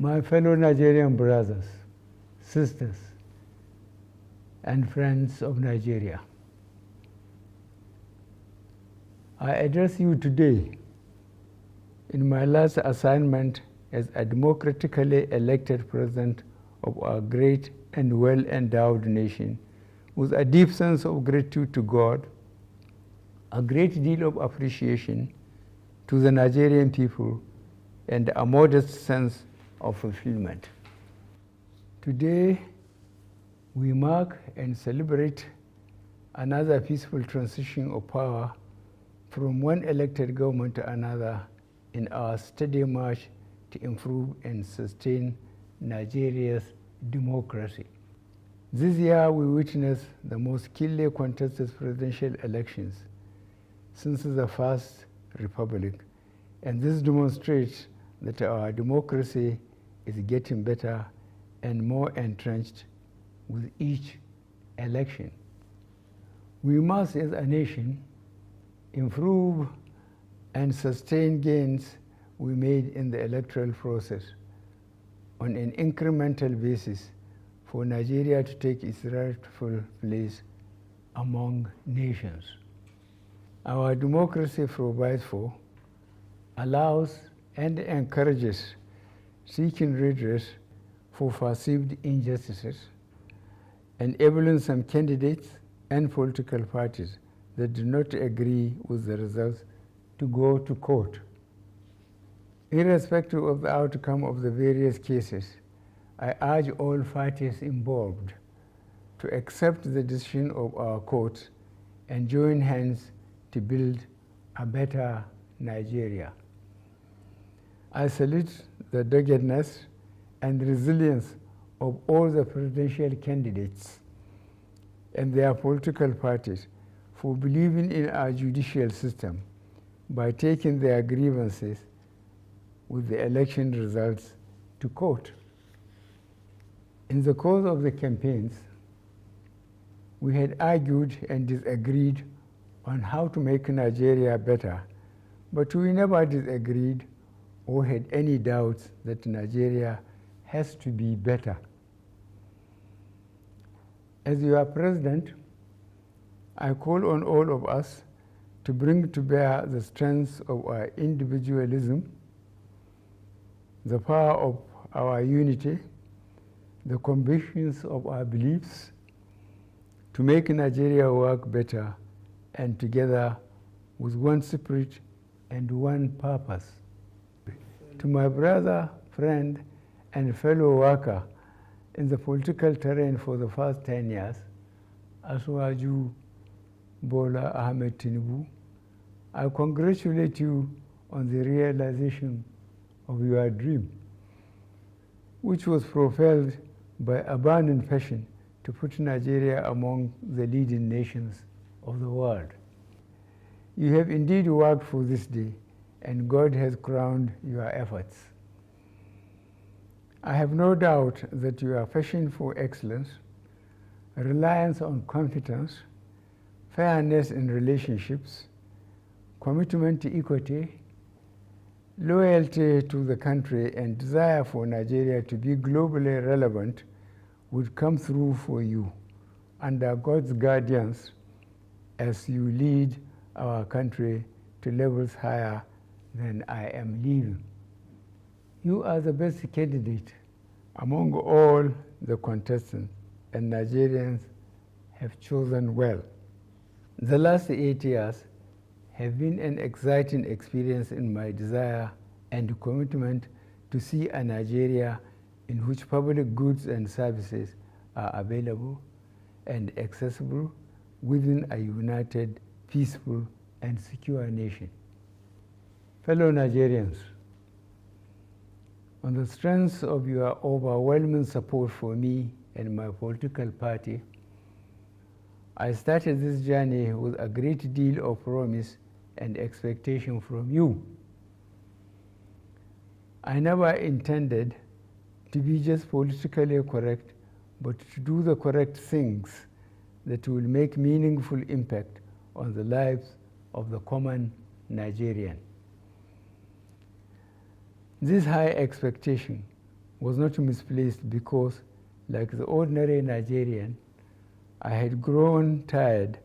My fellow Nigerian brothers, sisters, and friends of Nigeria, I address you today in my last assignment as a democratically elected president of our great and well-endowed nation, with a deep sense of gratitude to God, a great deal of appreciation to the Nigerian people, and a modest sense of fulfillment. Today, we mark and celebrate another peaceful transition of power from one elected government to another in our steady march to improve and sustain Nigeria's democracy. This year, we witnessed the most keenly contested presidential elections since the First Republic, and this demonstrates that our democracy is getting better and more entrenched with each election. We must, as a nation, improve and sustain gains we made in the electoral process on an incremental basis for Nigeria to take its rightful place among nations. Our democracy provides for, allows, and encourages seeking redress for perceived injustices, enabling some candidates and political parties that do not agree with the results to go to court. Irrespective of the outcome of the various cases, I urge all parties involved to accept the decision of our courts and join hands to build a better Nigeria. I salute the doggedness and resilience of all the presidential candidates and their political parties for believing in our judicial system by taking their grievances with the election results to court. In the course of the campaigns, we had argued and disagreed on how to make Nigeria better, but we never disagreed or had any doubts that Nigeria has to be better. As your president, I call on all of us to bring to bear the strengths of our individualism, the power of our unity, the convictions of our beliefs, to make Nigeria work better and together with one spirit and one purpose. To my brother, friend, and fellow worker in the political terrain for the past 10 years, Asuwaju Bola Ahmed Tinubu, I congratulate you on the realization of your dream, which was propelled by a burning passion to put Nigeria among the leading nations of the world. You have indeed worked for this day, and God has crowned your efforts. I have no doubt that your passion for excellence, reliance on competence, fairness in relationships, commitment to equity, loyalty to the country, and desire for Nigeria to be globally relevant would come through for you under God's guidance as you lead our country to levels higher than I am leaving. You are the best candidate among all the contestants, and Nigerians have chosen well. The last 8 years have been an exciting experience in my desire and commitment to see a Nigeria in which public goods and services are available and accessible within a united, peaceful, and secure nation. Fellow Nigerians, on the strength of your overwhelming support for me and my political party, I started this journey with a great deal of promise and expectation from you. I never intended to be just politically correct, but to do the correct things that will make meaningful impact on the lives of the common Nigerian. This high expectation was not misplaced because, like the ordinary Nigerian, I had grown tired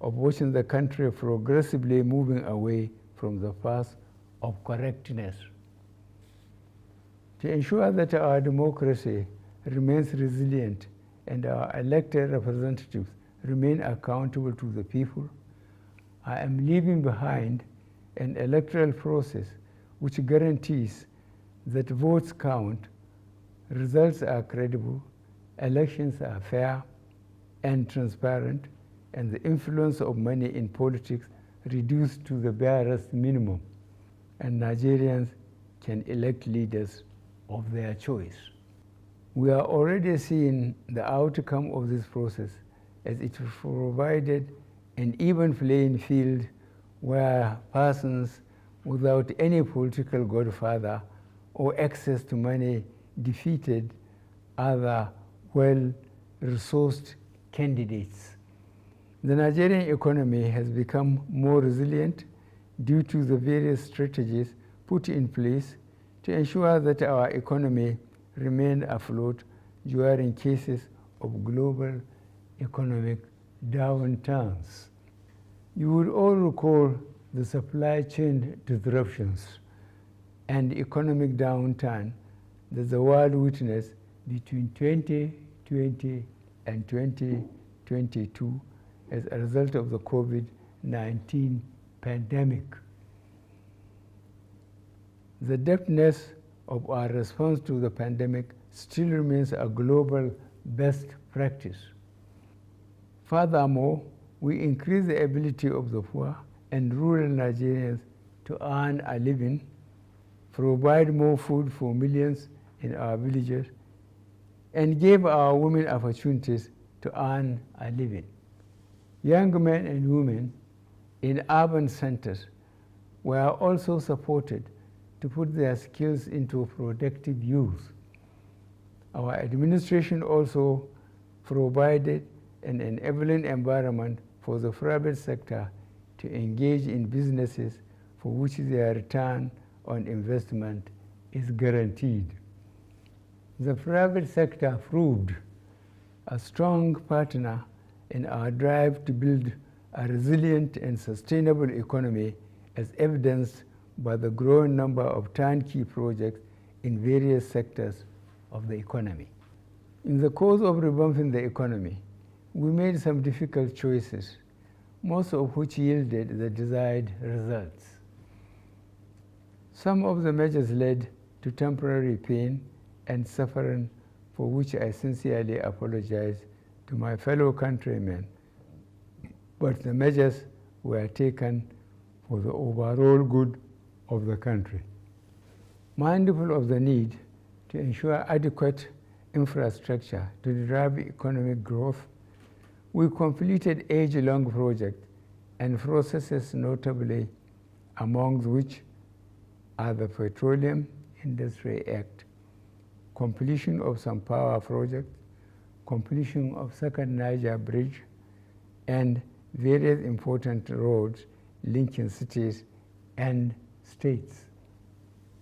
of watching the country progressively moving away from the path of correctness. To ensure that our democracy remains resilient and our elected representatives remain accountable to the people, I am leaving behind an electoral process which guarantees that votes count, results are credible, elections are fair and transparent, and the influence of money in politics reduced to the barest minimum, and Nigerians can elect leaders of their choice. We are already seeing the outcome of this process, as it provided an even playing field where persons without any political godfather or access to money defeated other well-resourced candidates. The Nigerian economy has become more resilient due to the various strategies put in place to ensure that our economy remained afloat during cases of global economic downturns. You would all recall the supply chain disruptions and economic downturn that the world witnessed between 2020 and 2022 as a result of the COVID-19 pandemic. The depthness of our response to the pandemic still remains a global best practice. Furthermore, we increase the ability of the poor and rural Nigerians to earn a living, provide more food for millions in our villages, and give our women opportunities to earn a living. Young men and women in urban centers were also supported to put their skills into productive use. Our administration also provided an enabling environment for the private sector to engage in businesses for which their return on investment is guaranteed. The private sector proved a strong partner in our drive to build a resilient and sustainable economy, as evidenced by the growing number of turnkey projects in various sectors of the economy. In the course of revamping the economy, we made some difficult choices, most of which yielded the desired results. Some of the measures led to temporary pain and suffering, for which I sincerely apologize to my fellow countrymen, but the measures were taken for the overall good of the country. Mindful of the need to ensure adequate infrastructure to drive economic growth, we completed age-long projects and processes, notably among which are the Petroleum Industry Act, completion of some power projects, completion of Second Niger Bridge, and various important roads linking cities and states.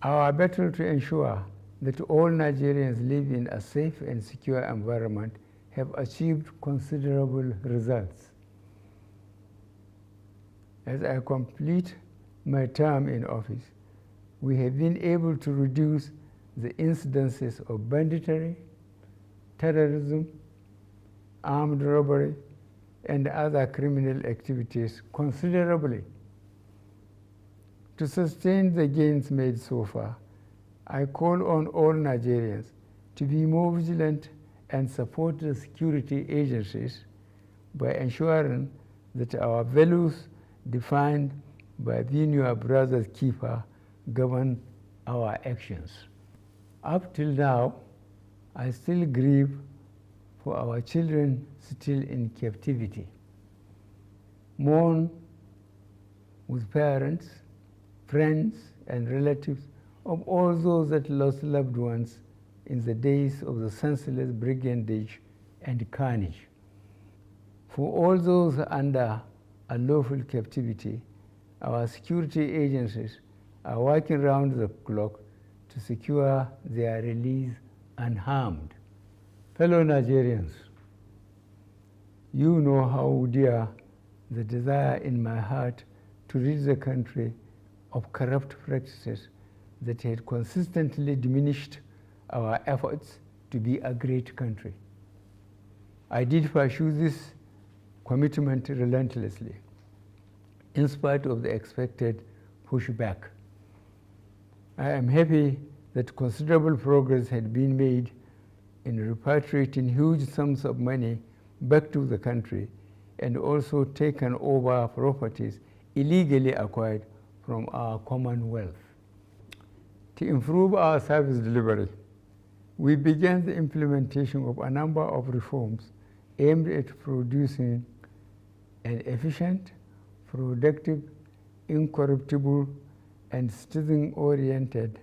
Our battle to ensure that all Nigerians live in a safe and secure environment have achieved considerable results. As I complete my term in office, we have been able to reduce the incidences of banditry, terrorism, armed robbery, and other criminal activities considerably. To sustain the gains made so far, I call on all Nigerians to be more vigilant and support the security agencies by ensuring that our values defined by being your brother's keeper govern our actions. Up till now, I still grieve for our children still in captivity, mourn with parents, friends, and relatives of all those that lost loved ones in the days of the senseless brigandage and carnage. For all those under unlawful captivity, our security agencies are working round the clock to secure their release unharmed. Fellow Nigerians, you know how dear the desire in my heart to rid the country of corrupt practices that had consistently diminished our efforts to be a great country. I did pursue this commitment relentlessly, in spite of the expected pushback. I am happy that considerable progress had been made in repatriating huge sums of money back to the country and also taken over properties illegally acquired from our Commonwealth. To improve our service delivery, we began the implementation of a number of reforms aimed at producing an efficient, productive, incorruptible, and citizen-oriented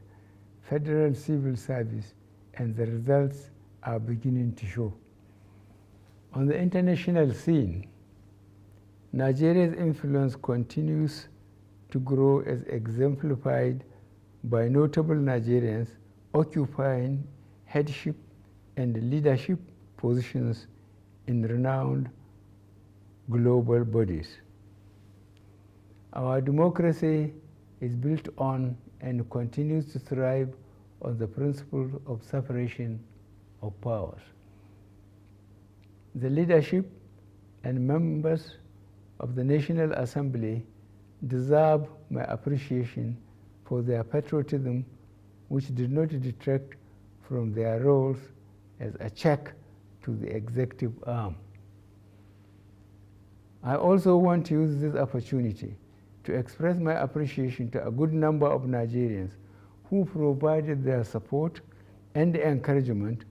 federal civil service, and the results are beginning to show. On the international scene, Nigeria's influence continues to grow as exemplified by notable Nigerians occupying headship and leadership positions in renowned global bodies. Our democracy is built on and continues to thrive on the principle of separation of powers. The leadership and members of the National Assembly deserve my appreciation for their patriotism, which did not detract from their roles as a check to the executive arm. I also want to use this opportunity to express my appreciation to a good number of Nigerians who provided their support and encouragement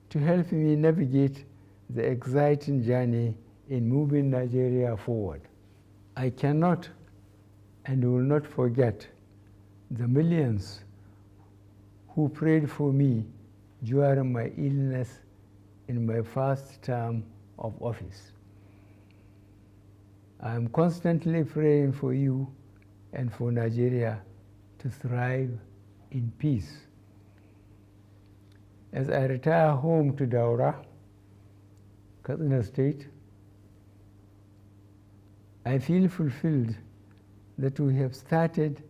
to help me navigate the exciting journey in moving Nigeria forward. I cannot and will not forget the millions who prayed for me during my illness in my first term of office. I am constantly praying for you and for Nigeria to thrive in peace. As I retire home to Daura, Katsina State, I feel fulfilled that we have started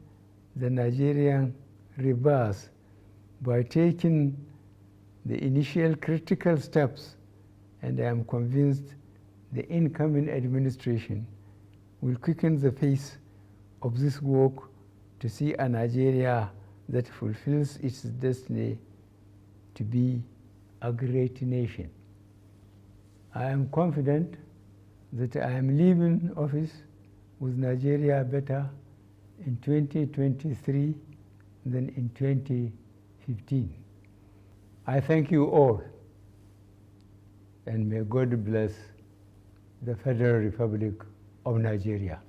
the Nigerian rebirth by taking the initial critical steps, and I am convinced the incoming administration will quicken the pace of this work to see a Nigeria that fulfills its destiny to be a great nation. I am confident that I am leaving office with Nigeria better in 2023 than in 2015. I thank you all, and may God bless the Federal Republic of Nigeria.